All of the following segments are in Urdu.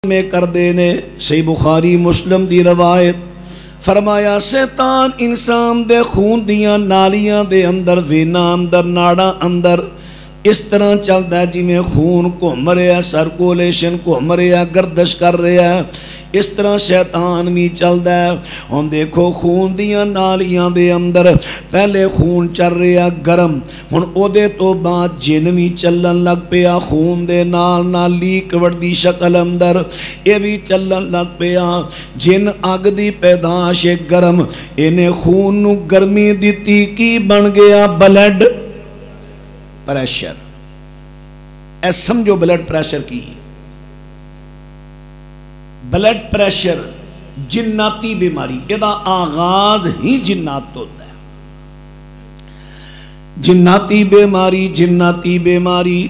میں کر دینے صحیح بخاری مسلم دی روایت فرمایا شیطان انسان دے خون دیاں نالیاں دے اندر وینا اندر ناڑا اندر اس طرح چلتا ہے جی میں خون گھوم رہا سرکولیشن گھوم رہا گردش کر رہا ہے اس طرح شیطان بھی چلتا ہے ہن دیکھو خون دیاں نالیاں دے اندر پہلے خون چل رہا گرم ہن او دے تو بعد جن بھی چلن لگ پیا خون دے نال لیکوڈ دی شکل اندر اے بھی چلن لگ پیا جن اگ دی پیداش گرم انہیں خون نو گرمی دیتی کی بن گیا بلڈ پریشر اے سمجھو بلڈ پریشر کی بلڈ پریشر جناتی بیماری یہ آغاز ہی جنات ہوتا ہے جناتی بیماری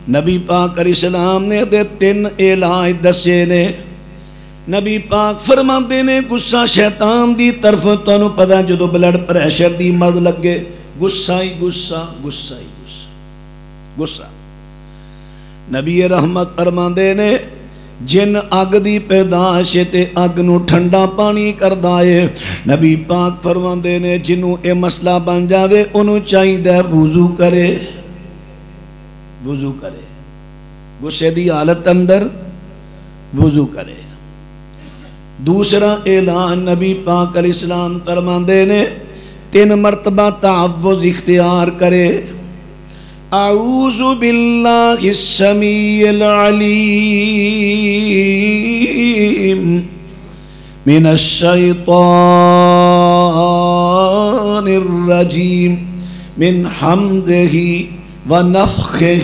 نبی پاک علیہ السلام نے دے 3 علاج دسے نے نبی پاک فرماندے نے غصہ شیطان دی طرف تانوں پتہ جدو بلڈ پریشر دی مرض لگے غصہ ہی غصہ نبی رحمت فرماندے نے جن اگ دی پیداش تے اگ نو ٹھنڈا پانی کر دائے نبی پاک فرماندے نے جنوں اے مسئلہ بن جاوے انہوں چاہیے وضو کرے غصے دی حالت اندر وضو کرے دوسرا اعلان نبی پاک علیہ السلام فرماندے نے 3 مرتبہ تعوذ اختیار کرے اعوذ باللہ السمیع العلیم من الشیطان الرجیم من حمدہ ونفخہ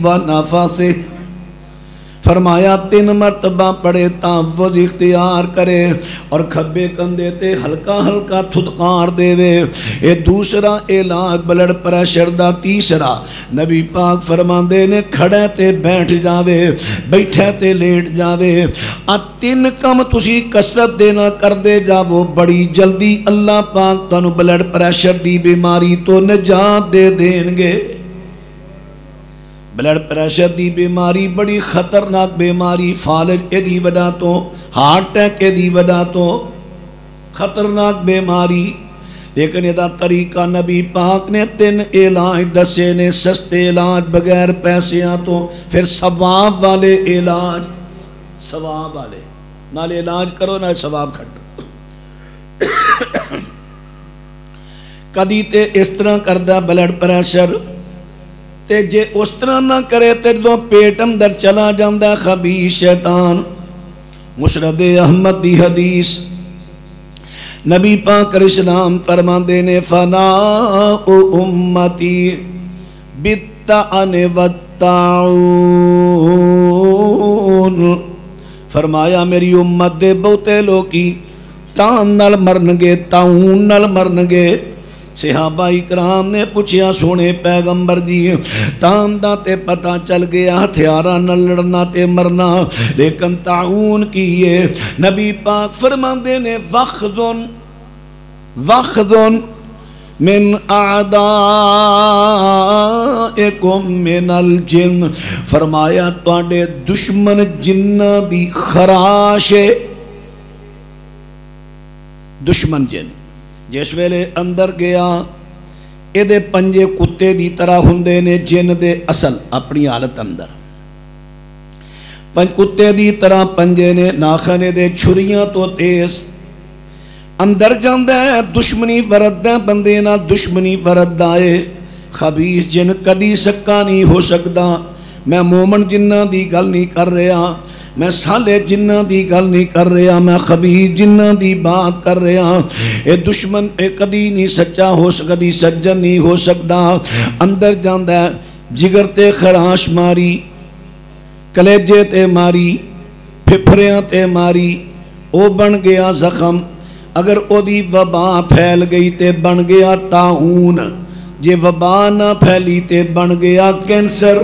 ونفثہ فرمایا 3 مرتبہ پڑے تعوذ اختیار کرے اور کھبے کندے تے ہلکا ہلکا تھدکار دے وے اے دوسرا علاج بلڈ پریشر دا تیسرا نبی پاک فرماندے نے کھڑے تے بیٹھ جاوے بیٹھے تے لیٹ جاوے 3 کم تسی کسرت دینا کر دے جاوو بڑی جلدی اللہ پاک تانوں بلڈ پریشر دی بیماری تو نجات دے دیں گے بلڈ پریشر دی بیماری بڑی خطرناک بیماری فالج دی وجہ تو ہارٹ اٹیک دی وجہ تو خطرناک بیماری لیکن یہ طریقہ نبی پاک نے 3 علاج دسے نے سستے علاج بغیر پیسیاں تو پھر ثواب والے علاج نالے علاج کرو نہ ثواب کھٹو کدی تے اس طرح کردہ بلڈ پریشر تے جے اس طرح نہ کرے تے جو پیٹ اندر چلا جاندہ خبیث شیطان مسند احمد دی حدیث نبی پاک علیہ السلام فرماندے نے فناء امتی بالطعن والطاعون فرمایا میری امت دے بہتے لوگی تان نال مرنگے طاعون نال مرنگے صحابہ اکرام نے پوچھیا سونے پیغمبر جی تان دا تے پتہ چل گیا ہتھیارہ نہ لڑنا تے مرنا لیکن طاعون کیے نبی پاک فرماندے نے وخذن من اعدائکم من الجن فرمایا تواڈے دشمن جنہ دی خراش دشمن جن جس ویلے اندر گیا اے دے پنجے کتے دی طرح ہوندے نے جن دے اصل اپنی حالت اندر کتے دی طرح پنجے نے ناخنے دے چھریاں تو تیز اندر جاندہ ہے دشمنی ورد ہے بندے نہ دشمنی ورد آئے خبیث جن کدی سکا نہیں ہو سکتا میں مومن جنہ دی گل نہیں کر رہا میں صالح جنہ دی گل نہیں کر رہا میں خبیث جنہ دی بات کر رہا اے دشمن اے کدی نہیں سچا ہو سکتی سجن نہیں ہو سکتا اندر جاندہ ہے جگر تے خراش ماری کلیجے تے ماری پھپھریاں تے ماری او بن گیا زخم اگر او دی وبا پھیل گئی تے بن گیا طاعون جے وبا نہ پھیلی تے بن گیا کینسر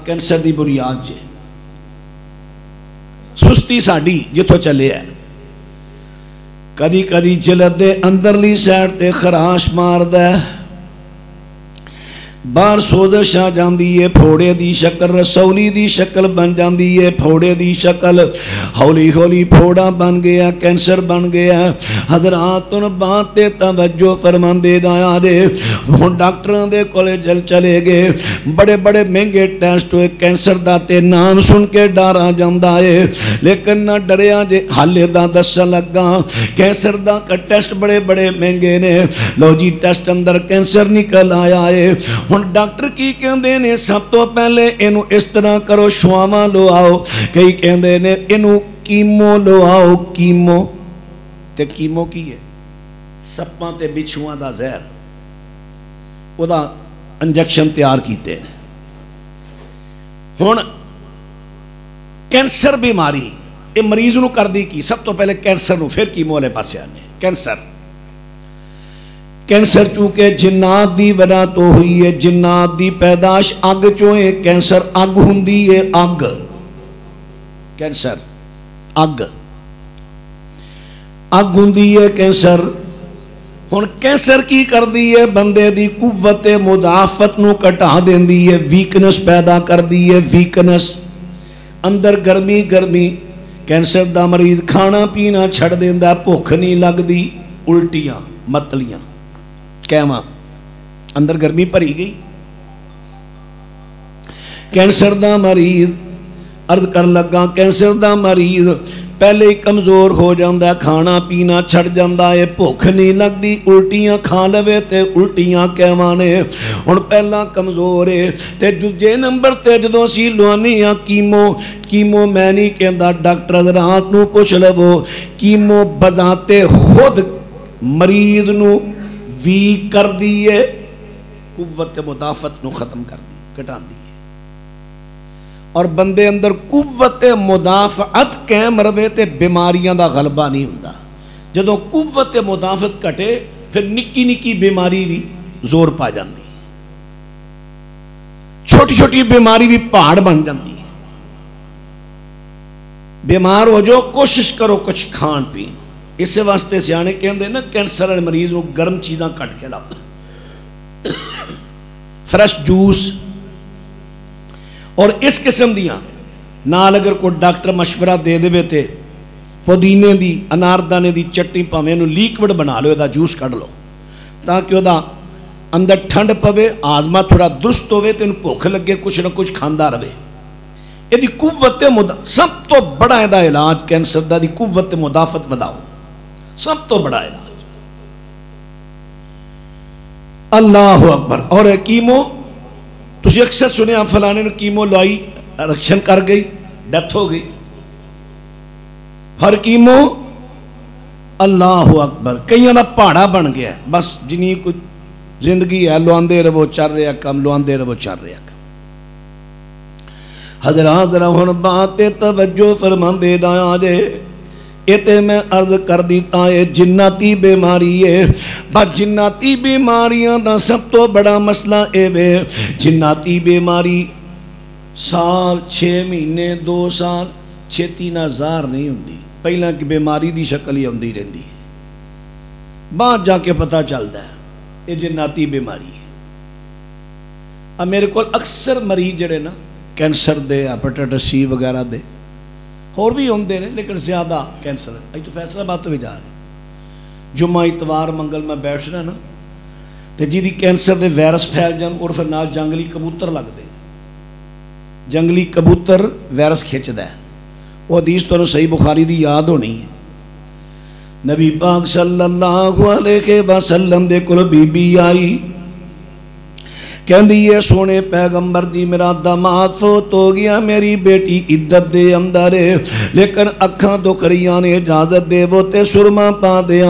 کینسر دی بنیاد جے سستی ساڑی جتو چلے ہے کدی کدی جلد دے اندرلی سیڈ تے خراش مار دے باہر سوزش آ جاندی ہے، پھوڑے دی شکل رسولی دی شکل بن جاندی ہے، پھوڑے دی شکل ہولی ہولی پھوڑا بن گیا، کینسر بن گیا۔ حضرات ان بات تے توجہ فرمان دے جایا جے، وہ ڈاکٹران دے کولے جل چلے گئے، بڑے بڑے مہنگے ٹیسٹ ہوئے، کینسر دا تے نام سن کے ڈارا جاندہ ہے، لیکن نہ ڈریا جے حالے دا دسا لگا، کینسر دا کا ٹیسٹ بڑے بڑے مہنگے نے، لو جی ٹیسٹ اندر کینسر نکل آیا ہے۔ ہن ڈاکٹر کی کہندے نے سب تو پہلے انہوں اس طرح کرو، شواما لو آؤ، کئی کہندے نے انہوں کیمو لو آؤ، کیمو تے کیمو کی ہے سپاں تے بچھواں دا زہر، وہ دا انجیکشن تیار کیتے ہیں۔ ہن کینسر بیماری یہ مریض نو کر دی کی، سب تو پہلے کینسر نو، پھر کیمو والے پاسے آنے۔ کینسر چونکہ جنات دی وجہ تو ہوئی ہے، جنات دی پیداش اگ چوئے، کینسر اگ ہوندی ہے، اگ کینسر اگ ہوندی ہے کینسر۔ ہن کینسر کی کر دی ہے، بندے دی قوت مدافعت نو کٹا دین دی ہے، ویکنس پیدا کر دی ہے، ویکنس اندر گرمی گرمی۔ کینسر دا مریض کھانا پینا چھڑ دیندا، بھوک نہیں لگ دی، الٹیاں متلیاں کیما اندر گرمی بھری گئی۔ کینسر دا مریض عرض کر لگا، کینسر دا مریض پہلے ہی کمزور ہو جاندہ، کھانا پینا چھڑ جاندہ ہے، بھوک نہیں لگ دی، الٹیاں کھا لوے تے الٹیاں کیوانے۔ ہن پہلا کمزور ہے تے دوجے نمبر تے جدوں سی لوانیاں کیمو میں نہیں کہندا، ڈاکٹر حضرات نو پوچھ لو، کیمو بذاتے خود مریض نو ویک کر دیئے، قوت مدافعت نو ختم کر دی، کٹان دیئے، اور بندے اندر قوت مدافعت قائم روے تے بیماریاں دا غلبہ نہیں ہوندا۔ جدوں قوت مدافعت کٹے پھر نکی نکی بیماری بھی زور پا جاندی، چھوٹی چھوٹی بیماری بھی پہاڑ بن جاندی۔ بیمار ہو جو کوشش کرو کچھ کھان پین، اس واسطے سیانے کہندے نا کینسر والے مریض کو گرم چیزاں کٹ کے لاؤ، فریش جوس اور اس قسم دیاں نال اگر کوئی ڈاکٹر مشورہ دے دے تے پودینے دی اناردانے دی چٹنی پاویں نو لیکوڈ بنا لو، دا جوس کڈ لو تاکہ او دا اندر ٹھنڈ پوے، آزما تھوڑا درست ہوئے تے انہوں بھوک لگے، کچھ نہ کچھ کھاندا رہے۔ یہ دی قوت سب تو بڑا ہے دا علاج کینسر دا دی قوت مدافعت بداؤ، سب تو بڑا علاج۔ اللہ اکبر۔ اور کیمو تسی اکثر سنے آپ فلانے نے کیمو لائی، رکشن کر گئی، ڈیتھ ہو گئی۔ ہر کیمو اللہ اکبر کئیوں دا پہاڑا بن گیا ہے، بس جنہی کچھ زندگی ہے لواندے رہو چل رہا کم، لواندے رہو چل رہا کم۔ حضرات ذرا ہن بات توجہ فرمان دے دایا جے، ایتے میں عرض کر دیتا ہے جناتی بیماری ہے، بس جناتی بیماریاں دا سب تو بڑا مسئلہ اے وے، جناتی بیماری سال 6 مہینے 2 سال چھتی نظار نہیں ہوندی، پہلا کہ بیماری دی شکل ہی ہوندی رہندی ہے، بعد جا کے پتہ چلتا ہے یہ جناتی بیماری ہے۔ اب میرے کو اکثر مریض جڑے نا کینسر دے، ہیپیٹائٹس سی وغیرہ دے اور بھی ہوندے نے، لیکن زیادہ کینسر ہے۔ تو فیصلہ بات بھی جا رہی، جمعہ اتوار منگل میں بیٹھنا نا تے جی دی کینسر دے وائرس پھیل جان، اور پھر نال جنگلی کبوتر لگ دے، جنگلی کبوتر وائرس کھچ دے۔ وہ حدیث تو صحیح بخاری دی یاد ہونی ہے، نبی پاک صلی اللہ علیہ وسلم دے کول بی بی آئی، کہندی ہے سونے پیغمبر دی میرا داماد فوت ہو گیا، میری بیٹی عدت دے اندر ہے، لیکن اکھاں تو کریاں نے اجازت دے وہ تے سرما پا دیا۔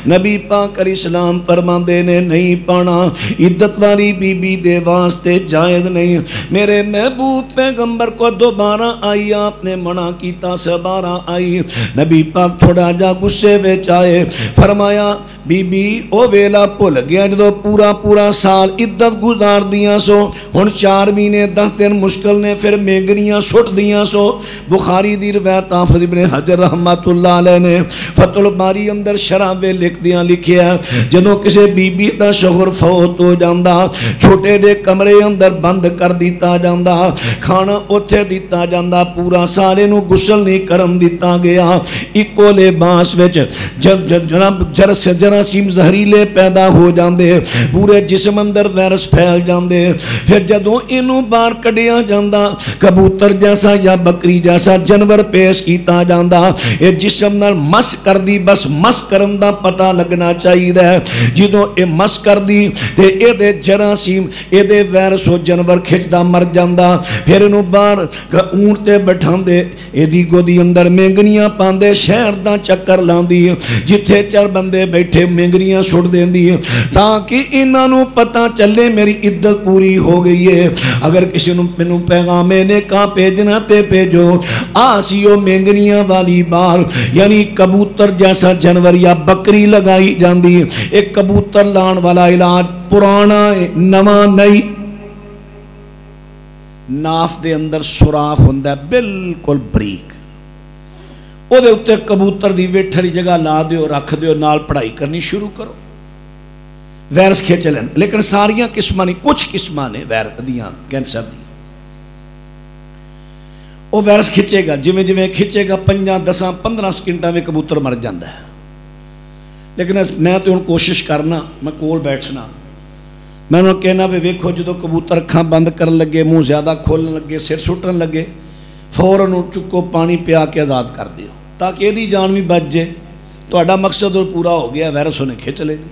نبی پاک علیہ السلام فرماندے نے نہیں پانا، عدت والی بی بی دے واسطے جائز نہیں۔ میرے محبوب پیغمبر کو دوبارہ آئی، آپ نے منع کیتا، سبارہ آئی، نبی پاک تھوڑا جا غصے وچ آئے، فرمایا بی بی او ویلا بھول گیا جدو پورا سال عدت گزار دیاں سو ہن 4 مہینے 10 دن مشکل نے پھر مینگنیاں سٹ دیاں سو بخاری دی روایت حافظ ابن حجر رحمت اللہ علیہ نے فتح الباری اندر شرح وے لکھ دیاں لکھیا جدوں کسے بی بی دا شوہر فوت ہو جاندا چھوٹے دے کمرے اندر بند کر دیتا جاندا کھانا اوتھے دیتا جاندا پورا سارے نو غسل نہیں کرن دیتا گیا اکو لباس وچ جناب جراثیم زہریلے پیدا ہو جاندے پورے جسم اندر وائرس پھیل جاندے پھر جدوں اینو باہر کڈیا جاندا کبوتر جیسا یا بکری جیسا جانور پیش کیتا جاندا اے جسم نال مس کر دی بس مس کرن دا پتہ لگنا چاہیے جدوں اے مس کر دی تے اے دے جراثیم اے دے وائرس ہو جانور کھچدا مر جاندا پھر اینو باہر اونٹ تے بٹھاندے اے دی گودی اندر مینگنیاں پاندے شہر دا چکر لاندی جتھے 4 بندے بیٹھے مینگنیاں سٹ دیندی تاکہ انہاں نو پتہ چلے میری عدت پوری ہو گئی ہے اگر کسی نو مینوں پیغام نے کہا بھیجنا تے بھیجو آسیو مینگنیاں والی بال یعنی کبوتر جیسا جانور یا بکری لگائی جاندی ایک کبوتر لان والا علاج پرانا نواں نہیں ناف دے اندر سوراخ ہوندا ہے بالکل بریک او دے اُتے کبوتر دی ویٹھلی جگہ لا دیو رکھ دیو نال پڑھائی کرنی شروع کرو وائرس کھچ لین لیکن ساریاں قسماں نہیں کچھ قسماں نے وائرس دیاں کینسر دی وہ وائرس کھچے گا جویں جویں کھچے گا 5 10 15 سکنٹاں میں کبوتر مر جاندا ہے لیکن میں تو ہن کوشش کرنا میں کول بیٹھنا میں انہوں کہنا بھی ویکھو جدو کبوتر اکھاں بند کرن لگے منہ زیادہ کھولن لگے سر سٹن لگے فوراً چکو پانی پیا کے آزاد کر دیو تاکہ یہ جان بھی بچ جائے تہاڈا مقصد پورا ہو گیا وائرس انہیں کھچ لے گی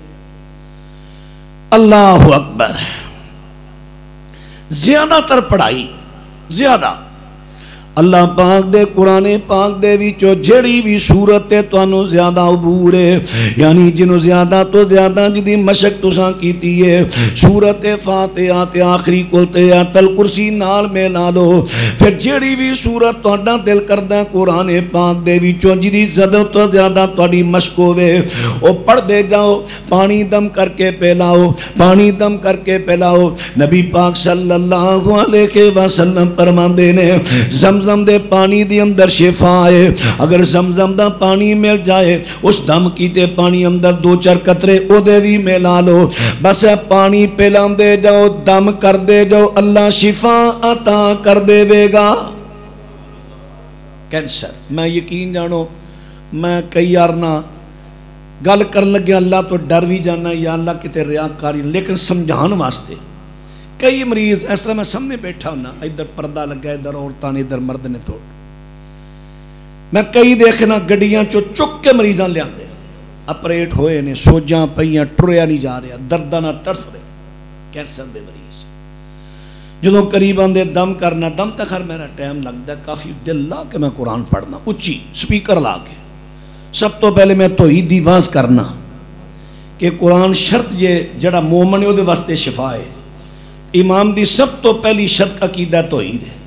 اللہ اکبر زیادہ تر پڑھائی زیادہ اللہ پاک دے قرآن پاک دے وچوں جڑی بھی صورت تو انو زیادہ عبور ہے یعنی جنو زیادہ تو زیادہ جدی مشق تساں کیتی ہے صورت فاتحہ تے آخری کل تے آیت الکرسی نال ملا لو پھر جڑی بھی صورت تہاڈا دل کردا ہے قرآن پاک دے وچوں جدی زیادہ تو زیادہ تہاڈی مشق ہوے او پڑھ دے جاؤ پانی دم کر کے پلاؤ پانی دم کر کے پلاؤ نبی پاک صلی اللہ علیہ وسلم فرماندے نے زمزم دے پانی دی اندر شفا ہے اگر زمزم دا پانی مل جائے اس دم کیتے پانی اندر 2-4 قطرے او دے بھی ملا لو بس پانی پلان دے جاؤ دم کر دے جاؤ اللہ شفا عطا کر دے بے گا کینسر میں یقین جانو میں کئی یارنا گل کر لگے اللہ تو ڈر بھی جانا یا اللہ کتے ریاکاری لیکن سمجھان واسطے کئی مریض اس طرح میں سامنے بیٹھا ہونا ادھر پردہ لگا ادھر عورتاں نے ادھر مرد نے توڑ میں کئی دیکھنا گڈیاں چک کے مریضاں لے آندے اپریٹ ہوئے نے سوجاں پئیاں ٹریا نہیں جا رہا درداں نال تڑف رہے کینسر دے مریض جدوں قریب آندے دم کرنا دم تک خیر میرا ٹائم لگتا ہے کافی دل لا کے میں قرآن پڑھنا اچھی سپیکر لا کے سب تو پہلے میں توحید دی واز کرنا کہ قرآن شرط جڑا مومن ہے وہ دے واسطے شفا ہے امام دی سب تو پہلی شرط عقیدہ توحید ہے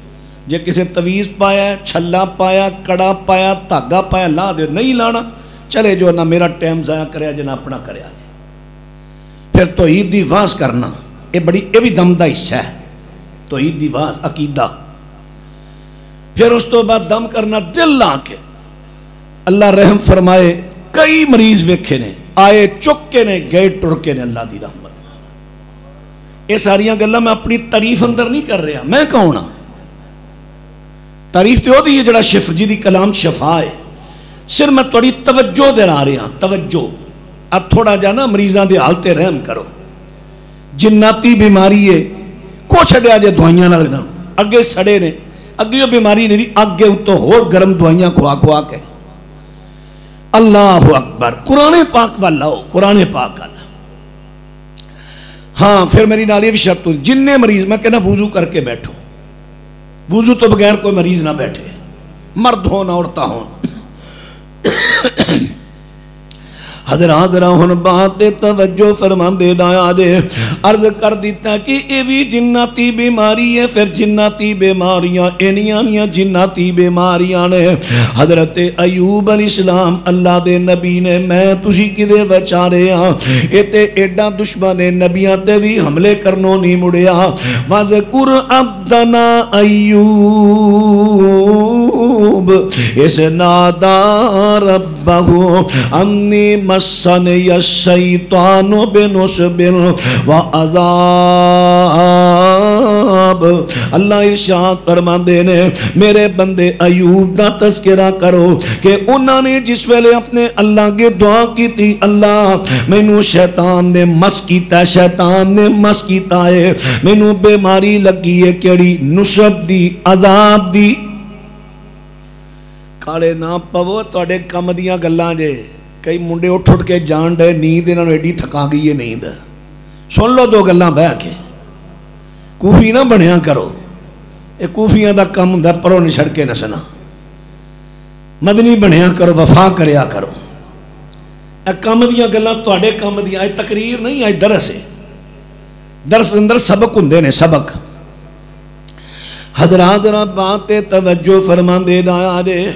جے کسے تویز پایا چھلا پایا کڑا پایا دھاگا پایا لا دے نہیں لانا چلے جو نہ میرا ٹائم ضائع کریا جے نہ اپنا کریا جے پھر توحید دی واز کرنا یہ بھی دم دا حصہ ہے توحید دی واز عقیدہ پھر اس تو بعد دم کرنا دل لا کے اللہ رحم فرمائے کئی مریض ویکھے نے آئے چکے نے گئے ٹرکے نے اللہ دی رحمت یہ ساریاں گلاں میں اپنی تعریف اندر نہیں کر رہا میں کون ہاں تعریف تو دی ہے جڑا جی دی کلام شفا ہے صرف میں تھوڑی توجہ دلا رہا توجہ اب تھوڑا جا نا مریضاں دے حال تے رحم کرو جناتی بیماری ہے کو چھڈیا جے دوائیاں نال نہ اگے سڑے نے اگے وہ بیماری نہیں اگے اتوں ہور گرم دوائیاں کھوا کے اللہ اکبر قرآن پاک والا ہو قرآن پاک والا ہاں پھر میری نالی بھی شرط ہوئی جننے مریض میں کہنا وضو کر کے بیٹھو وضو تو بغیر کوئی مریض نہ بیٹھے مرد ہو نہ عورتیں ہوں حضرات ذرا ہن بات تے توجہ فرما دے دایا جے عرض کر دیتا کہ اے بھی جناتی بیماری ہے پھر جناتی بیماریاں انیاں جناتی بیماریاں نے حضرت ایوب علیہ السلام اللہ دے نبی نے میں تسی کدے بچارے ہاں اے تے ایڈا دشمن نبیاں تے بھی حملے کرنوں نہیں مڑیا وذکر عبدنا ایوب اس نادا ربہ انی مسنی الشیطان بنصب وعذاب اللہ ارشاد فرماندے نے میرے بندے ایوب دا تذکرہ کرو کہ انہوں نے جس ویلے اپنے اللہ کے دعا کی تھی اللہ مینوں شیطان نے مس کیتا شیطان نے مس کیتا ہے مینوں بیماری لگی ہے کیڑی نصب دی عذاب دی کالے نہ پو تواڈے کم دیاں گلاں جے کئی منڈے اٹھ اٹھ کے جان ڈے نیند انہوں نے ایڈی تھکا گئی ہے نیند سن لو دو گلاں بہ کے کوفی نہ بنیا کرو اے کوفیاں دا کم ہوندا پروں نہیں چھڑ کے نسنا مدنی بنیا کرو وفا کریا کرو اے کم دیاں گلاں تواڈے کم دیاں اے تقریر نہیں اے درس ہے درس اندر سبق ہوندے نے سبق حضرات ذرا بات توجہ فرما دے دایا جے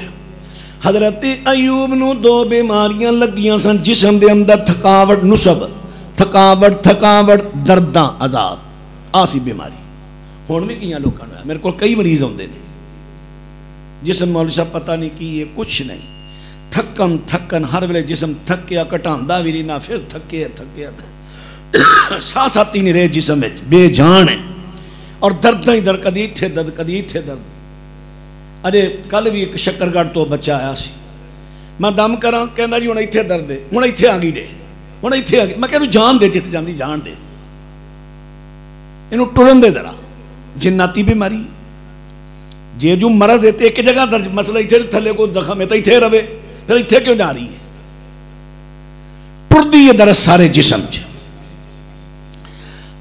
حضرت ایوب نو دو بیماریاں لگیاں سن جسم دے اندر تھکاوٹ نصب تھکاوٹ درداں عذاب آسی بیماری ہون بھی کیاں لوگاں نے میرے کو کئی مریض ہوندے نے جسم مولوی صاحب پتہ نہیں کی ہے کچھ نہیں تھکن ہر ویلے جسم تھکیا کٹاندا بھی نہیں نہ پھر تھکیا سانس آتی نہیں رہے جسم وچ بے جان ہے اور درداں ہی درد کدی ایتھے درد اجے کل بھی ایک شکرگڑھ تو بچہ آیا سی میں دم کراں کہندا جی ہن ایتھے درد ہے ہن ایتھے آ گئی دے ہن ایتھے آ گئی میں کہندا جان دے جت جاندی جان دے اینو ٹرن دے ذرا جناتی بیماری جے جو مرض ہے تے ایک جگہ درج مسئلہ ایتھے تھلے کو زخم ہے تے ایتھے رہے پھر ایتھے کیوں جا رہی ہے ٹردی ہے درس سارے جسم چ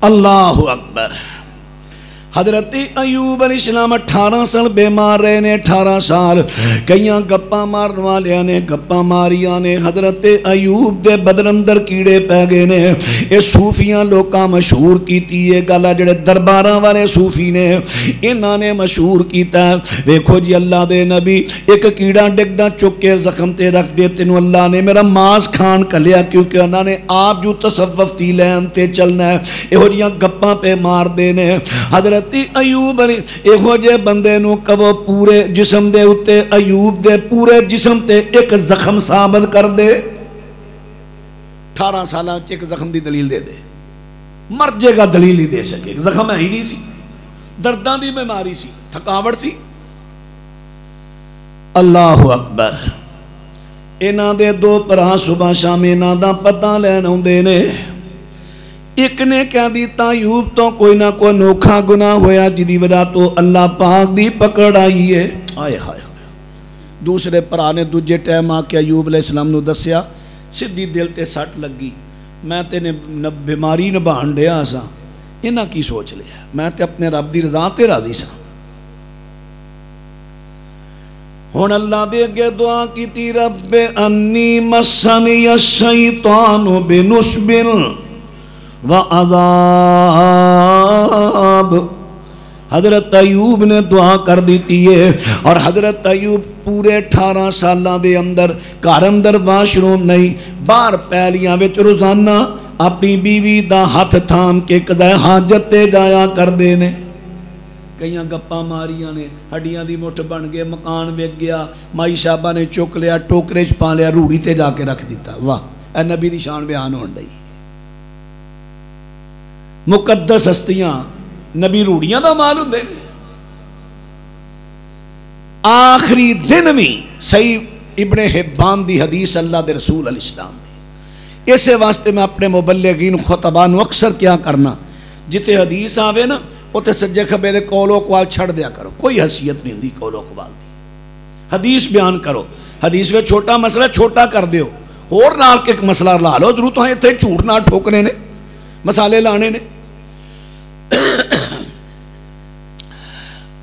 اللہ اکبر حضرت ایوب علیہ السلام 18 سال بیمار رہے نے 18 سال کئیاں گپاں مارن والیاں نے گپاں ماریاں نے حضرت ایوب دے بدن اندر کیڑے پہ گئے نے اے صوفیاں لوکاں مشہور کیتی ہے گل جڑے درباراں والے صوفی نے انہاں نے مشہور کیتا ہے ویکھو جی اللہ دے نبی ایک کیڑا ڈگدا چک کے زخم تے رکھ دے تینوں اللہ نے میرا ماس کھان کلیا کیونکہ انہاں نے آپ جو تصوف تی لین تے چلنا ہے ایہو جیاں گپاں پہ مار دے نے حضرت ایوب علی ایہو جے بندے نو کہو پورے جسم دے اتے ایوب دے پورے جسم تے ایک زخم ثابت کر دے 18 سالہ ایک زخم دی دلیل دے مر جے گا دلیل ہی دے سکے زخم ہے ہی نہیں سی درداں دی بیماری سی تھکاوٹ سی اللہ اکبر انہاں دے دو پرا صبح شام انہاں دا پتہ لین اوندے نے ایک نے کہہ دیتا ایوب تو کوئی نہ کوئی نوکھا گناہ ہویا جدی وجہ تو اللہ پاک دی پکڑ آئی ہے آئے ہائے دوسرے پرا نے دوجے ٹائم آ کے ایوب علیہ السلام نو دسیا سدھی دل تے سٹ لگی میں تے نے بیماری نبھان ڈیا سا انہاں کی سوچ لیا میں تے اپنے رب دی رضا تے راضی سا ہن اللہ دے اگے دعا کیتی رب انی مسنی الشیطان بنصب وعذاب حضرت ایوب نے دعا کر دیتی ہے اور حضرت ایوب پورے 18 سالہ دے اندر گھر اندر واش روم نہیں باہر پیلیاں وچ روزانہ اپنی بیوی دا ہاتھ تھام کے قضاء حاجت تے جایا کر دے نے کئیاں گپاں ماریاں نے ہڈیاں دی مٹھ بن گئے مکان وک گیا مائی صاحبہ نے چک لیا ٹوکرے چ پا لیا روڑی تے جا کے رکھ دیتا واہ اے نبی دی شان بیان ہون ڈئی مقدس ہستیاں نبی روڑیاں دا مال ہوندے نے آخری دن بھی صحیح ابن حبان دی حدیث اللہ دے رسول علیہ السلام دی اسے واسطے میں اپنے مبلغین خطبان اکثر کیا کرنا جتے حدیث آوے نا اتے سجے کھبے دے کولو کوال چھڑ دیا کرو کوئی حیثیت نہیں ہوندی کولو کوال دی حدیث بیان کرو حدیث میں چھوٹا مسئلہ چھوٹا کر دیو اور نال کے مسئلہ لا لو ضرور تو ہیں تھے جھوٹ نہ ٹھوکنے نے مسالے لانے نے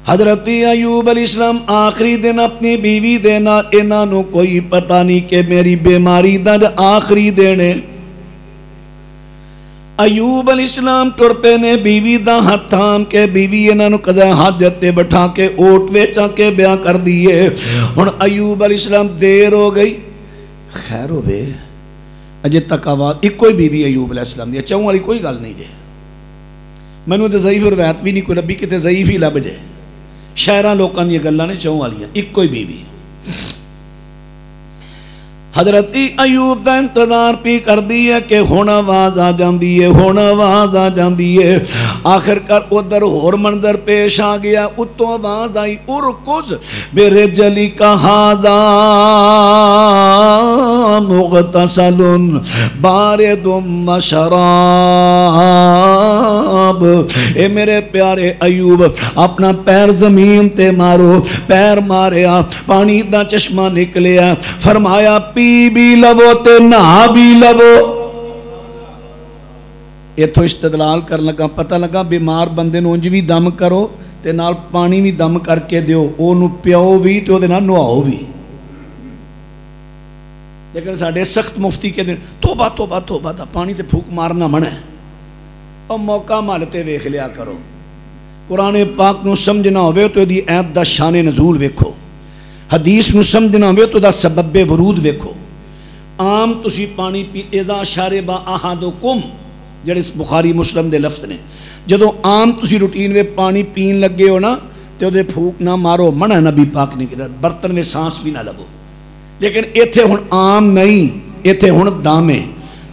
حضرت ایوب علیہ السلام آخری دن اپنی بیوی دے نال انہاں نوں کوئی پتہ نہیں کہ میری بیماری دا آخری دن ہے۔ ایوب علیہ السلام ٹر پے نے بیوی دا ہاتھ تھام کے، بیوی انہاں نوں قضاء حاجت تے بٹھا کے اوٹ وچ کے بیاہ کر دیے۔ ہن ایوب علیہ السلام دیر ہو گئی، خیر ہوئے اجے تک آواز ایک کوئی بیوی ایوب علیہ السلام دی چاہوں والی کوئی گل نہیں جے، مینوں تے ضعیف روایت بھی نہیں کوئی لبھی، کتے ضعیف ہی لب جے، شاعراں لوکاں دی گلاں نے چاہوں والیاں، ایک کوئی بیوی۔ حضرت ایوب دا انتظار پی کر دی ہے کہ ہن آواز آ جاندی ہے، ہن آواز آ جاندی ہے۔ آخر کر ادھر ہور منظر پیش آ گیا، اتوں آواز آئی ارکض برجلک ھذا مغتسل بارد وشراب۔ اے میرے پیارے ایوب اپنا پیر زمین تے مارو، پیر ماریا پانی دا چشمہ نکلیا، فرمایا پی بھی لو تے نہا بھی لو۔ ایتھو استدلال کر لگا، پتہ لگا بیمار بندے نوں انج بھی دم کرو تے نال پانی بھی دم کر کے دیو، اونوں پیاؤ بھی تے اودے نال نہاؤ بھی۔ لیکن ساڈے سخت مفتی کہندے نے توبہ توبہ توبہ دا پانی تے پھوک مارنا منع ہے، اور موقع مالتے ویکھ لیا کرو۔ قرآن پاک نو سمجھنا ہوئے تو دی ایت دا شان نزول ویکھو، حدیث نو سمجھنا ہوئے تو دا سبب ورود ویکھو۔ عام تسی پانی پی اذا شارب احدکم جڑے بخاری مسلم دے لفظ نے، جدو عام تسی روٹین میں پانی پین لگے ہو نا تے دے پھوک نہ مارو، منع نبی پاک نے کہتا، برتن میں سانس بھی نہ لگو۔ لیکن ایتھے ہن عام نہیں، ایتھے ہن دام ہے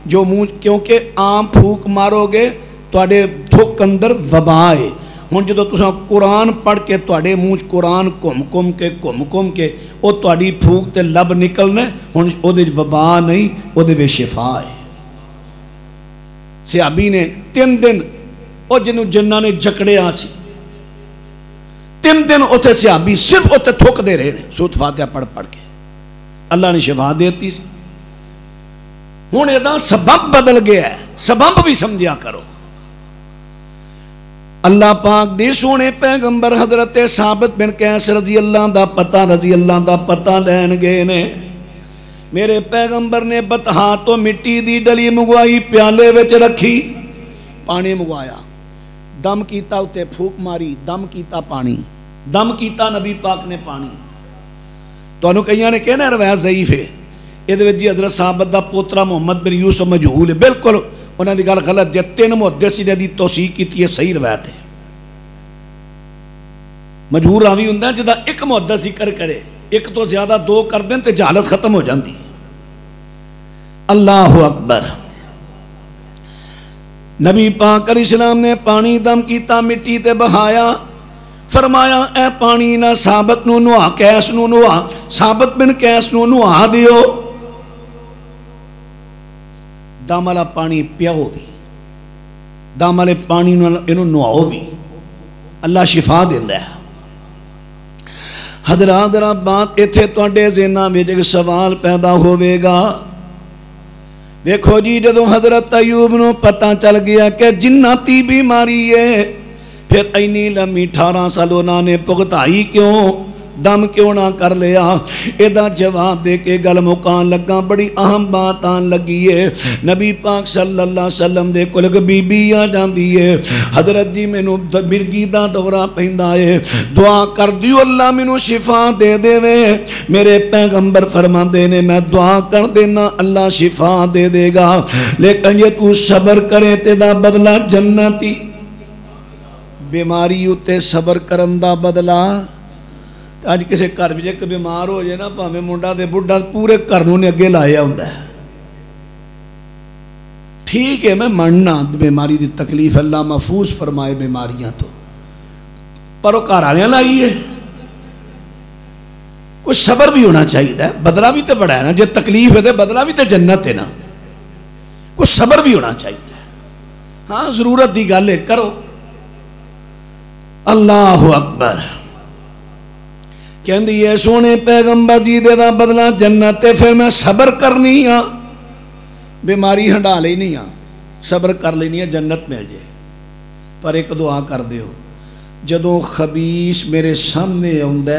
جو منہ، کیونکہ عام پھوک مارو گے تواڈے دھک اندر وبا ہے۔ ہن جدو تساں قرآن پڑھ کے تواڈے منہ قرآن گھم گھم کے او تواڈی پھوک تے لب نکلنا، ہن او دے وبا نہیں، او دے شفا ہے۔ صحابی نے 3 دن او جنوں جنہ نے جکڑے آسی 3 دن اوتھے صحابی صرف اوتھے تھوک دے رہے ہیں سورۃ فاتحہ پڑھ کے، اللہ نے شفا دیتی سی۔ ہن ادا سبب بدل گیا ہے، سبب بھی سمجھیا کرو۔ اللہ پاک دے سونے پیغمبر حضرت ثابت بن قیس رضی اللہ دا پتہ لین گئے نے، میرے پیغمبر نے بتہا تو مٹی دی ڈلی منگوائی، پیالے وچ رکھی، پانی منگوایا، دم کیتا اتے پھوک ماری، دم کیتا پانی، دم کیتا نبی پاک نے پانی۔ تو انہوں کئیاں نے کہنا روایت ضعیف ہے، یہ جی حضرت ثابت دا پوترا محمد بن یوسف مجہول ہے، بالکل انہوں نے گل غلط، جے 3 محدثین نے دی توثیق کی ہے، صحیح روایت ہے۔ مجہور راوی ہوندا ہے جدا ایک محدث ذکر کرے، ایک تو زیادہ 2 کر دیں تے جہالت ختم ہو جاندی۔ اللہ اکبر۔ نبی پاک علیہ السلام نے پانی دم کیتا، مٹی تے بہایا، فرمایا اے پانی نہ ثابت نو نوا، قیس نو نوا، ثابت بن قیس نو نوا دیو۔ دم والا پانی پیاؤ بھی، دم والے پانی انہوں نواؤ بھی، اللہ شفا دیندا ہے۔ حضرات ذرا بات ایتھے تواڈے ذہناں وچ ایک سوال پیدا ہوے گا۔ دیکھو جی جدوں حضرت ایوب نو پتہ چل گیا کہ جناتی بیماری ہے، پھر اینی لمبی 18 سال انہوں نے پگتائی کیوں، دم کیوں نہ کر لیا؟ ایدہ جواب دے کے گل مکان لگا، بڑی اہم بات آن لگی ہے۔ نبی پاک صلی اللہ علیہ وسلم دے کول بی بی آ جاندی ہے، حضرت جی مینوں مرگی دا دورہ پیندا ہے، دعا کر دیو اللہ مینوں شفا دے دے وے۔ میرے پیغمبر فرماندے نے میں دعا کر دینا اللہ شفا دے دے گا، لیکن یہ تو صبر کرے تے دا بدلہ جنتی۔ بیماری اتے صبر کرن دا بدلہ، آج کسی گھر میں ایک بیمار ہو جائے نا، پاویں منڈا تے بڈھا پورے گھر نے اگے لایا ہوندا ہے۔ ٹھیک ہے میں مننا بیماری دی تکلیف اللہ محفوظ فرمائے بیماریاں تو، پر وہ گھر والے لائی ہے، کچھ صبر بھی ہونا چاہیے، بدلہ بھی تو بڑا ہے نا، جے تکلیف ہے تو بدلہ بھی تو جنت ہے نا، کچھ صبر بھی ہونا چاہیے۔ ہاں ضرورت دی گل ہے کرو۔ اللہ اکبر۔ کہندی ہے سونے پیغمبر جی دے دا بدلہ جنت ہے، پھر میں صبر کرنی ہاں، بیماری ہنڈا لینی ہاں، صبر کر لینی ہے جنت مل جائے، پر ایک دعا کر دیو جدوں خبیث میرے سامنے آਉਂਦਾ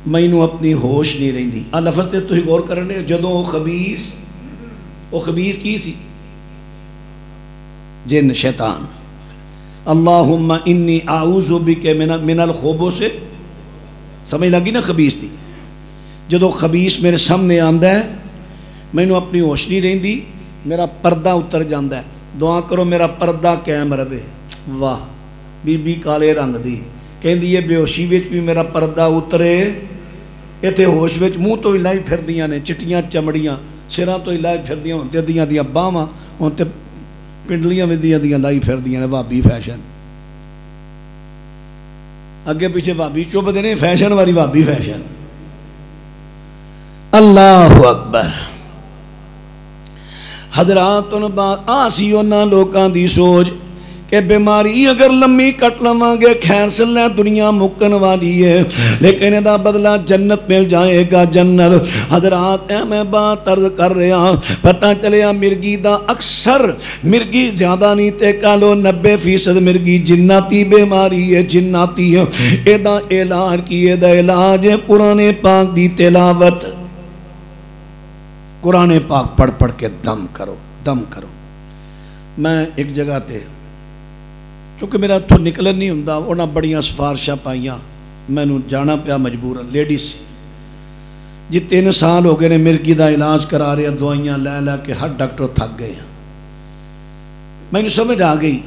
مینوں اپنی ہوش نہیں رہندی. آ لفظ تے تسی غور کرنے جدوں خبیث کی سی؟ جن شیطان. اللہم انی اعوذ بک من الخبث. سمجھ لگی نا خبیث دی. جدو خبیث میرے سامنے آندا ہے مینوں اپنی ہوش نہیں رہندی, میرا پردہ اتر جاندا ہے. دعا کرو میرا پردہ قائم رہے. واہ بی بی کالے رنگ دی کہندی ہے بے ہوشی وچ بھی میرا پردہ اترے. ایتھے ہوش وچ منہ تو ہی لائی پھردیاں نے چٹیاں چمڑیاں, سراں تو ہی لائی پھردیاں, ہن تے دیاں باہواں, ہن تے پنڈلیاں دیاں لائی پھردیاں نے. بھابی فیشن اگے پیچھے بھابی چبھدے نے, فیشن والی بھابی فیشن. اللہ اکبر. حضرات ان بات آسی انہاں لوکاں دی سوچ کہ بیماری اگر لمبی کٹ لواں گے خیر سلے دنیا مکن والی ہے, لیکن دا بدلہ جنت مل جائے گا. جنت حضرات میں بات عرض کر رہا, پتہ چلیا مرگی دا اکثر مرگی زیادہ نہیں تے کالو 90% مرگی جناتی بیماری ہے. جناتی ہے. اے دا علاج کی ہے؟ دا علاج ہے قرآن پاک دی تلاوت. قرآن پاک پڑھ پڑھ کے دم کرو دم کرو. میں ایک جگہ تے چونکہ میرا تو نکلن نہیں ہوندا, انہاں بڑیاں سفارشاں پائیاں, مینوں جانا پیا مجبورا. لیڈیز جی 3 سال ہو گئے نے مرگی دا علاج کرا رہے ہیں, دوائیاں لے لے کے ہر ڈاکٹر تھک گئے ہیں. مینوں سمجھ آ گئی,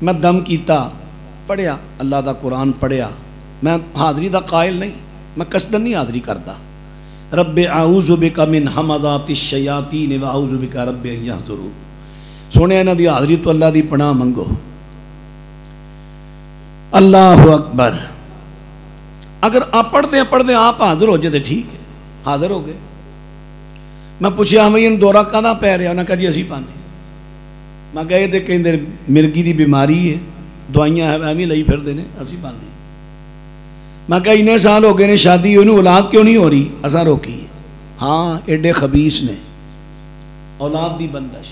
میں دم کیتا, پڑھیا اللہ دا قرآن پڑھیا. میں حاضری دا قائل نہیں, میں قصدن نہیں حاضری کرتا. رب اعوذ بک من ہمزات الشیاطین و اعوذ بک رب ان یحضرون. سونے انہاں دی حاضری تو اللہ دی پناہ منگو. اللہ اکبر. اگر آپ پڑھتے آپ حاضر ہو جاتے ٹھیک ہے, حاضر ہو گئے. میں پوچھا ہمیں ان دورہ کہاں پہ رہا, انہاں کہا جی اسی پانے. میں گئے تھے کہیں دیر مرگی دی بیماری ہے, دوائیاں ہیں ہمیں لئی پھر دینے اسی پانے. میں کہا انہیں سال ہو گئے نے شادی ہوئی, اولاد کیوں نہیں ہو رہی؟ اساں روکی. ہاں ایڈے خبیث نے. اولاد دی بندش,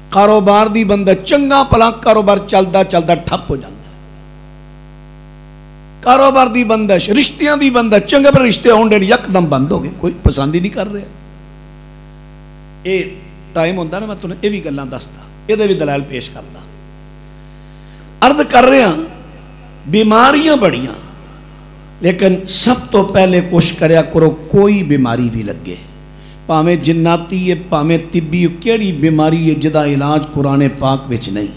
کاروبار دی بندش, چنگا پلا کاروبار چلدا چلدا ٹھپ ہو جاتا. کاروبار دی بندش, رشتیاں دی بندش, چنگے پر رشتے ہونڈے یک دم بند ہو گئے, کوئی پسند ہی نہیں کر رہے. اے ٹائم ہوندہ نا میں تمہیں یہ بھی گلاں دستا, یہ دے بھی دلائل پیش کرتا. عرض کر رہے ہیں بیماریاں بڑیاں, لیکن سب تو پہلے کوشش کریا کرو کوئی بیماری بھی لگے, پاویں جناتی ہے پاویں طبی, کیڑی بیماری ہے جدا علاج قرآن پاک وچ نہیں.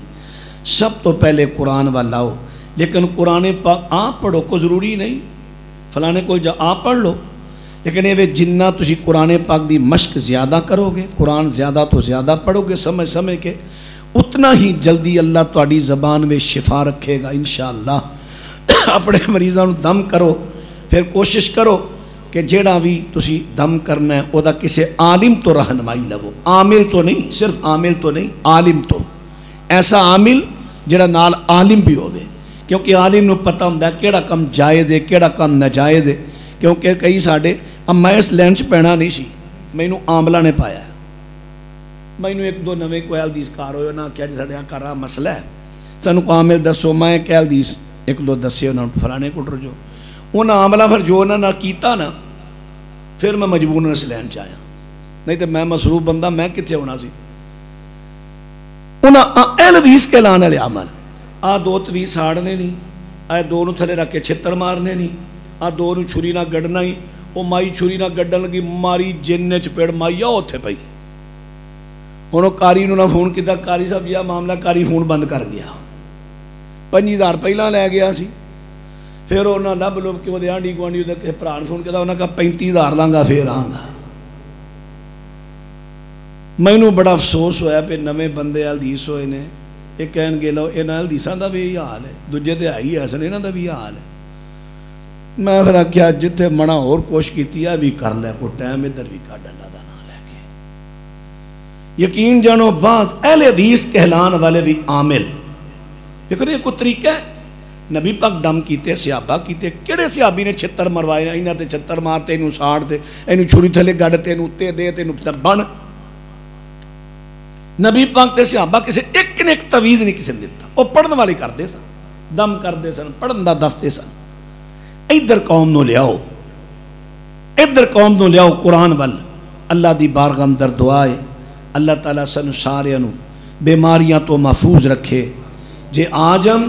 سب تو پہلے قرآن والاؤ. لیکن قرآن پاک آپ پڑھو کو ضروری نہیں فلانے کو جا آپ پڑھ لو, لیکن یہ جنہ تسی قرآن پاک دی مشق زیادہ کرو گے, قرآن زیادہ تو زیادہ پڑھو گے, سمجھ کے اتنا ہی جلدی اللہ تہاڈی زبان میں شفا رکھے گا انشاءاللہ. اپنے مریضاں دم کرو, پھر کوشش کرو کہ جیڑا بھی تسی دم کرنا ہے وہ دا کسی عالم تو رہنمائی لگو. عامل تو نہیں, صرف عامل تو نہیں, عالم تو ایسا عامل جیڑا نال عالم بھی ہوگے, کیونکہ عالم نو پتہ ہوندہ ہے کیڑا کم جائز ہے کیڑا کم ناجائز ہے. کیونکہ کئی ساڑھے اب میں اس لینچ پہنا نہیں سی, مینوں عاملہ نے پایا ہے. مینوں ایک دو نوے کوئی حدیث کار ہوئے نا کیا جی ساڑھے یہاں کر رہا مسئلہ ہے, سانوں کو عامل دسو, میں کیا حدیث ایک دو دسے انہوں نے فلانے کو ڈر جو انہاں عاملہ پھر جو انہوں نے کیتا نا, پھر میں مجبور اس لین چاہیا, نہیں تو میں مصروف بندہ میں کتے ہونا سی. انہاں اہل حدیث کے لانے لے عمل, آ دو توی ساڑنے نہیں, آ دو نو تھلے رکھ کے چھتر مارنے نہیں, آ دو نو چھری نہ گڑنا ہی, وہ مائی چھری نہ گڑن لگی ماری جن چپیڑ مائی آؤ تھے پئی. انہوں کاری نو نہ فون کیتا, کاری صاحب یہ معاملہ, کاری فون بند کر گیا. 5000 پہلا لے گیا سی. پھر انہوں نے لب لوگ کہ وہ آنڈی گوانڈی کسی پران فون کیا, انہوں نے کہا 35,000 لانگا پھر آنگا. مینوں بڑا افسوس ہویا پہ نویں بندے حدیث ہوئے نے, یہ کہن گے لو انہاں حدیثاں دا بھی یہ حال ہے, دوجے تے آئی ہے سن انہاں دا بھی یہ حال ہے. میں پھر کیا جتھے منا اور کوشش کیتی ہے بھی کر لے, کو ٹائم ادھر بھی کڈ اللہ دا نام لے کے. یقین جانو بعض اہل حدیث کہلان والے بھی عامل, لیکن یہ کوئی طریقہ ہے. نبی پاک دم کیتے, صحابہ کیتے, کیڑے صحابی نے چھتر مروائے, انہاں تے چھتر مارتے, انہوں ساڑتے, انہوں چھری تھلے گڑتے, انہوں تے دے, انہوں تے بن. نبی پاک تے صحابہ کسے ایک نے ایک تویز نہیں کسی دیتا, وہ پڑھنے والے کر دے سا. دم کرتے سن پڑھن دا دستے سن ادھر قوم نو لیاؤ ادھر قوم نو لیاؤ قرآن وال اللہ دی بارگاہ اندر دعا ہے اللہ تعالیٰ سن سارے نو بیماریاں تو محفوظ رکھے جے آجم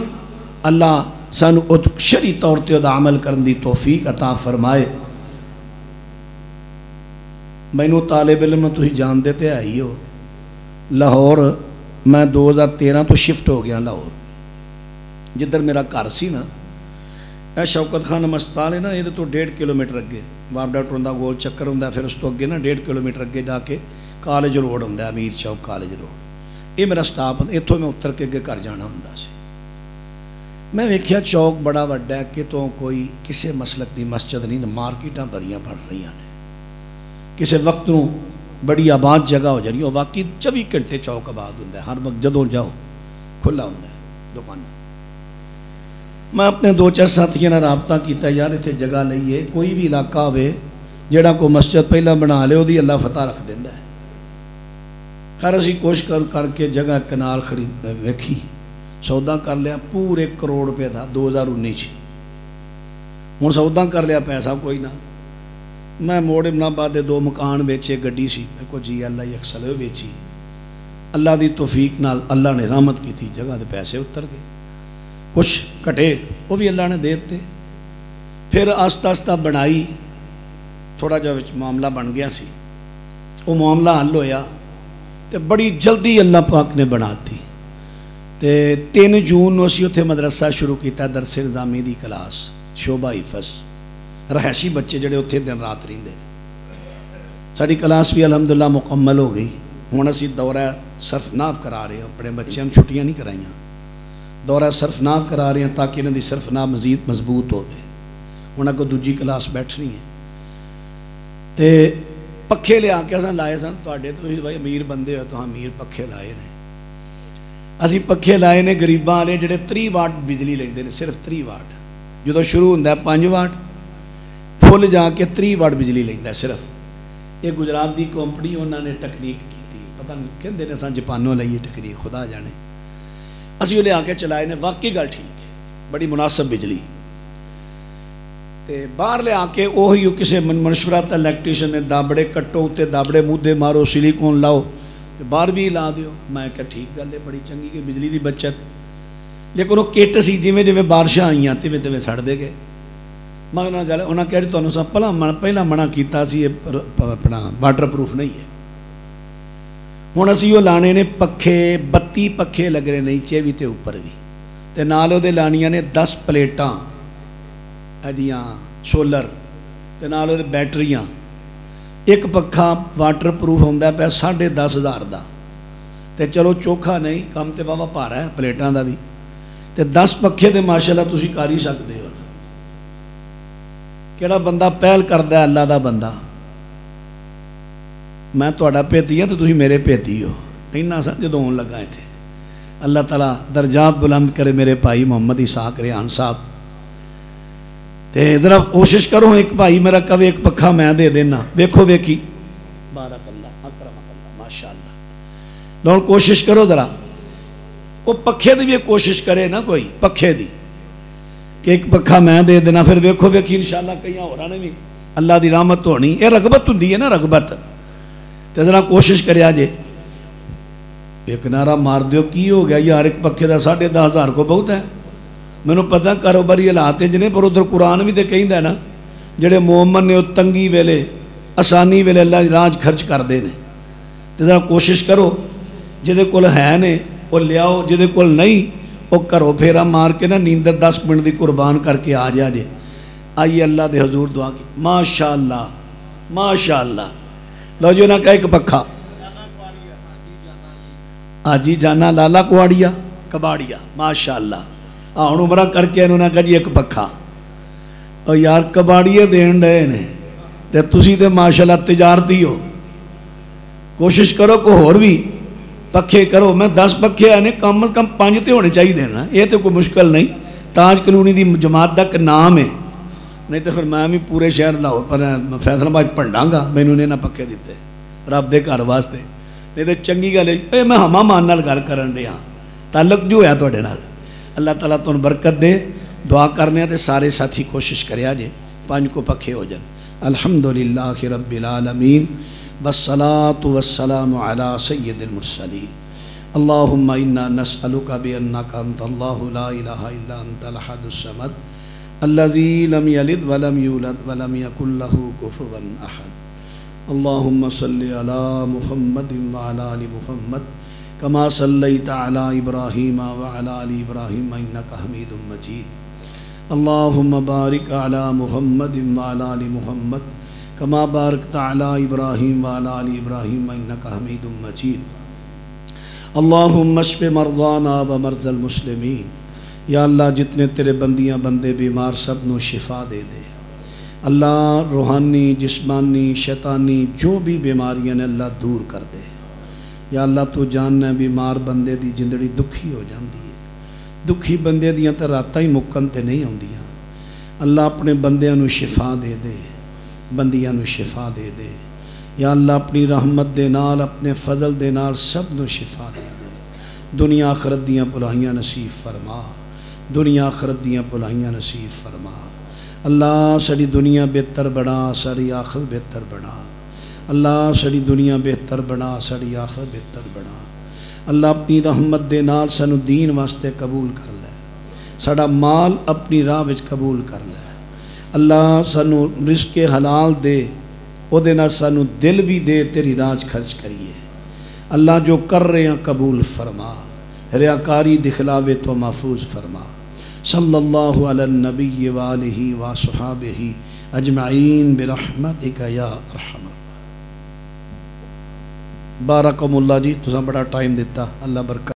اللہ سن شرعی طور تے دا عمل کرن دی توفیق عطا فرمائے مینوں طالب علم تسی جان دیتے آئی ہو لاہور میں 2013 تو شفٹ ہو گیا لاہور جدھر میرا گھر سی نا اے شوکت خان ہسپتال ہے نا یہ تو 1.5 کلومیٹر اگے باپ ڈاکٹر ہوں گول چکر ہوں پھر اس تو اگے نا 1.5 کلومیٹر اگے جا کے کالج روڈ ہوں امیر چوک کالج روڈ یہ میرا سٹاپ اتوں میں اتر کے اگے گھر جانا ہوں سی میں ویکھیا چوک بڑا وڈا ہے کہ تو کوئی کسے مسلک دی مسجد نہیں مارکیٹاں بڑیاں بڑھ رہی ہیں کسے وقت نو بڑی آباد جگہ ہو جانی اور واقعی 24 گھنٹے چوک آباد ہوں ہر وقت جدوں جاؤ کھلا ہوں دکان میں اپنے 2-4 ساتھیوں نے رابطہ کیتا یار اتنے جگہ لئیے کوئی بھی علاقہ ہوئے جڑا کو مسجد پہلا بنا لے وہ اللہ فتح رکھ دینا ہے خیر اسی کوشش کر کے جگہ کنال خرید ویکھی سودا کر لیا پورے 1 کروڑ روپے تھا 2019 ہوں سودا کر لیا پیسہ کوئی نہ میں موڑ ابن آباد 2 مکان بیچے گڈی سی میرے کو جی اللہ یکسل بیچی اللہ دی توفیق نال اللہ نے رحمت کی تھی جگہ دے پیسے اتر گئے کچھ کٹے وہ بھی اللہ نے دے دیتے پھر آستہ آستہ بنائی تھوڑا جا معاملہ بن گیا سی وہ معاملہ حل ہویا تے بڑی جلدی اللہ پاک نے بناتی تے 3 جون نو اسی اتھے مدرسہ شروع کیتا درس نظامی دی کلاس شعبہ حفظ رہائشی بچے جڑے اتھے دن رات رہندے ساری کلاس بھی الحمدللہ مکمل ہو گئی ہوں اسی دورہ صرف ناف کرا رہے ہیں اپنے بچوں نے چھٹیاں نہیں کرائیاں دورہ صرف ناف کرا رہے ہیں تاکہ انہوں دی صرف ناف مزید مضبوط ہو گئے انہوں کو دوجی کلاس بیٹھنی ہے تے پکھے لے آکے اساں لائے سن تواڈے تو بھائی امیر بندے ہو تو امیر پکھے لائے نے اسی پکھے لائے نے غریباں والے جڑے 3 واٹ بجلی لیندے نے صرف 3 واٹ جدوں شروع ہوندا ہے 5 واٹ فل جا کے 3 واٹ بجلی لیندا ہے صرف یہ گجرات دی کمپنی انہوں نے ٹیکنیک کی پتہ نہیں کہندے نے اساں جاپانوں لئی ٹیکنیک خدا جانے اسی لے آ کے چلائے نے واقعی گل ٹھیک ہے بڑی مناسب بجلی تے باہر لے آ کے وہی کسی مشورہ تھا الیکٹریشن نے دابڑے کٹو اتنے دابڑے مودے مارو سلیکون لاؤ تے باہر بھی لا دیو میں کہا ٹھیک گل ہے بڑی چنگی کہ بجلی دی بچت لیکن وہ کٹ سی جویں بارشاں آئیاں تیویں سڑ دے گئے میں گل انہیں کہہ رہی تمہیں پہلا منع کیتا سی اپنا واٹر پروف نہیں ہے ہوں اسی وہ لانے نے پکھے 32 پکھے لگ رہے نیچے بھی تے اوپر بھی تے نال وہ لانیاں نے 10 پلیٹاں ادیاں سولر تے نال وہ بیٹریاں ایک پکھا واٹر پروف ہوتا پیا 10,500 دا تے چلو چوکھا نہیں کم تے بابا بھارا ہے پلیٹاں دا بھی تے 10 پکھے تے ماشاءاللہ تسی کر ہی سکتے ہو کیڑا بندہ پہل کردا ہے اللہ دا بندہ میں تہاڈا پیتی ہاں تو تسی میرے پیتی ہو اینا سا جدوں ہون لگا تھے اللہ تعالیٰ درجات بلند کرے میرے بھائی محمد اسحاق ریحان صاحب تے ذرا کوشش کرو ایک بھائی میرا کبھی ایک پکھا میں دے دینا ویکھو ویکھی بارک اللہ اکرمک اللہ ماشاءاللہ لوگ کوشش کرو ذرا کو پکھے دی بھی کوشش کرے نا کوئی پکھے دی کہ ایک پکھا میں دے دینا پھر ویکھو ویکھی انشاءاللہ کہیں ہو رہا نہیں اللہ دی رحمت ہونی یہ رغبت ہوندی ہے نا رغبت تے ذرا کوشش کرے آجے ایک نعرہ مار دیو کی ہو گیا یار ایک پکھے دا 10,500 کو بہت ہے میں نے پتہ کاروباری حالات جنے پر ادھر قرآن بھی تے کہیں ہے نا جڑے مومن نے وہ تنگی ویلے آسانی ویلے اللہ راج خرچ کر دے نے تے ذرا کوشش کرو جدے کول ہے نے وہ لیاؤ جدے کول نہیں وہ کرو پھیرا مار کے نا نیندر 10 منٹ دی قربان کر کے آ جا جے آئیے اللہ دے حضور دعا کی ماشاءاللہ ماشاءاللہ لو جو نہ کہا ایک پکھا آجی جانا لالا کوڑیا کباڑیا ماشاءاللہ ہوں عمرہ کر کے انہوں نے کہا جی ایک پکھا اور یار کباڑیے دین رہے نے تے تسی تے ماشاءاللہ تجارتی ہو کوشش کرو کو اور بھی پکھے کرو میں 10 پکھے آنے کم از کم 5 تے ہونے چاہیے دینا یہ تو کوئی مشکل نہیں تاج کلونی دی جماعت دا ایک نام ہے نہیں تو پھر میں بھی پورے شہر لاہور پر فیصل آباد پنڈاں گا مینوں نے نہ پکھے دیتے رب دے گھر واسطے نہیں تو چنگی گل ہے میں ہما مان نال گل کرن دے ہاں تعلق جو ہے تواڈے نال اللہ تعالیٰ تمہیں برکت دے. دعا کرنے تے سارے ساتھی کوشش کریا جے 5 کو پکھے ہو جن. الحمدللہ رب العالمین والصلاة والسلام علی سید المرسلین. اللہم انا نسألک بأنک انت اللہ لا الہ الا انت الاحد الصمد الذی لم یلد ولم یولد ولم یکن لہ کفوا احد. اللہم صلی علی محمد وعلی آل محمد کما صلیت علی ابراہیم وعلی آل ابراہیم انک حمید مجید. اللہم بارک علی محمد وعلی آل محمد کما بارکت علی ابراہیم وعلی آل ابراہیم انک حمید مجید. اللہم اشف مرضانا ومرضى المسلمین. یا اللہ جتنے تیرے بندیاں بندے بیمار سب نو شفا دے دے. اللہ روحانی جسمانی شیطانی جو بھی بیماریاں نے اللہ دور کر دے. یا اللہ تو جاننا بیمار بندے دی زندگی دکھی ہو جاندی ہے. دکھی بندے دیاں تے راتاں ہی مکن تے نہیں ہوندیاں. اللہ اپنے بندیاں نو شفا دے دے. بندیاں نو شفا دے دے. یا اللہ اپنی رحمت دے نال اپنے فضل دے نال سب نو شفا دے دے. دنیا آخرت دیاں بھلائیاں نصیب فرما. دنیا آخرت دیاں بھلائیاں نصیب فرما. اللہ ساری دنیا بہتر بنا ساری آخرت بہتر بنا. اللہ ساری دنیا بہتر بنا ساری آخرت بہتر بنا. اللہ اپنی رحمت دے نال سانو دین واسطے قبول کر لے. ساڑا مال اپنی راہ وچ قبول کر لے. اللہ سانو رزق حلال دے. او دے نال سانو دل بھی دے تیری راہ خرچ کریے. اللہ جو کر رہے ہیں قبول فرما. ریاکاری دکھلاوے تو محفوظ فرما. صلی اللہ علی النبی وآلہ وصحابہ اجمعین برحمتک یا ارحم. بارکم اللہ جی تساں بڑا ٹائم دیتا. اللہ برکت.